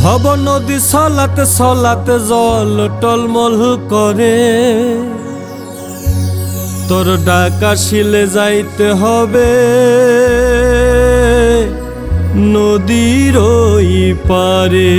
ভব নদী সলাতে সলাতে জল টলমল করে, তোর ডাকা শিলে যাইতে হবে নদীর ওই পারে।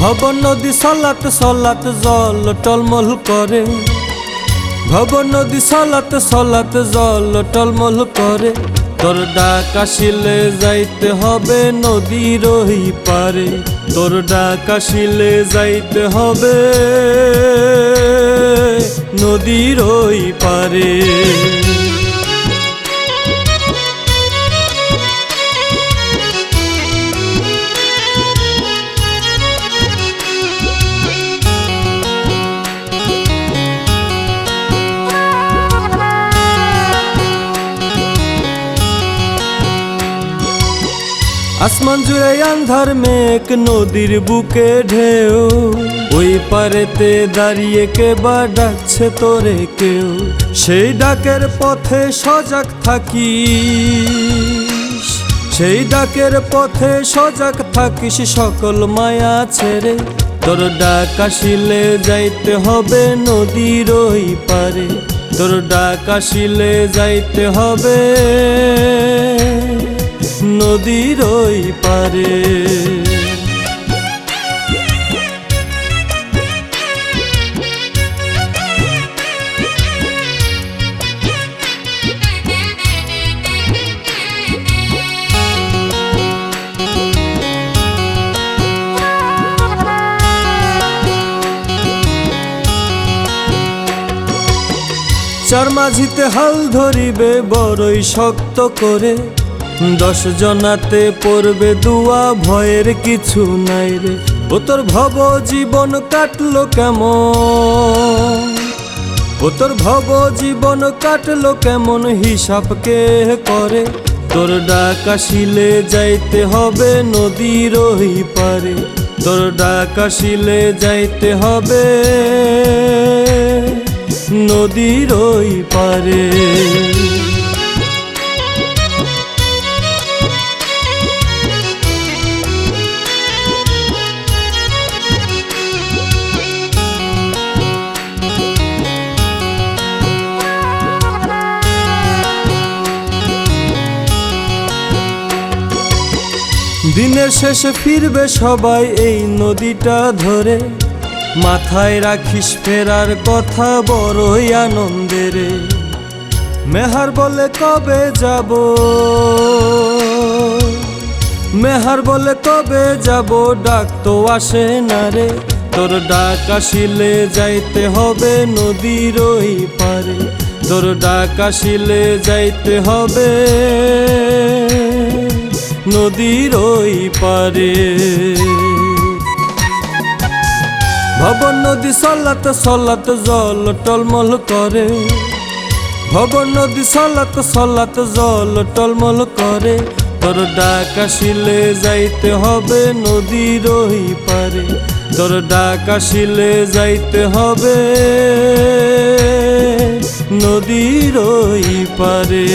ভব নদী সলাতে সলাতে জল টলমল করে, ভব নদী সলাতে সলাতে জল টলমল করে, তোর ডাকা শিলে যাইতে হবে নদীর ওই পারে, তোর ডাকা শিলে যাইতে হবে নদীর ওই পারে। আসমান জুড়ে আন্ধার মেঘ, নদীর বুকে ঢেউ, ওই পারেতে দাঁড়িয়ে কে বা ডাকছে তোরে কেউ, সেই ডাকের পথে সজাগ থাকিস, সেই ডাকের পথে সজাগ থাকিস সকল মায়া ছেড়ে, তোর ডাকা শিলে যাইতে হবে নদীর ওই পারে, তোর ডাকা শিলে যাইতে হবে নদীর ওই পারে। চার মাঝিতে হাল ধরিবে বড়ই শক্ত করে, 10 জনাতে পড়বে দুয়া, ভয়ের কিছু নাই রে। ও তোর ভব জীবন কাটলো কেমন, ও তোর ভব জীবন কাটলো কেমন হিসাব কে করে, তোর ডাকা শিলে যাইতে হবে নদীর ওই পারে, তোর ডাকা শিলে যাইতে হবে নদীর ওই পারে। দিনের শেষে ফিরবে সবাই এই নদীটা ধরে, মাথায় রাখিস ফেরার কথা বড়ই আনন্দের। মেহার বলে কবে যাব, মেহার বলে কবে যাব, ডাক তো আসে না রে, তোর ডাকা শিলে যাইতে হবে নদীর ওই পারে, তোর ডাকা শিলে যাইতে হবে নদীর ওই পারে। ভব নদী সলাতে সলাতে জল টলমল করে, ভব নদী সলাতে সলাতে জল টলমল করে, তোর ডাকা শিলে যাইতে হবে নদীর ওই পারে, তোর ডাকা শিলে যাইতে হবে নদীর ওই পারে।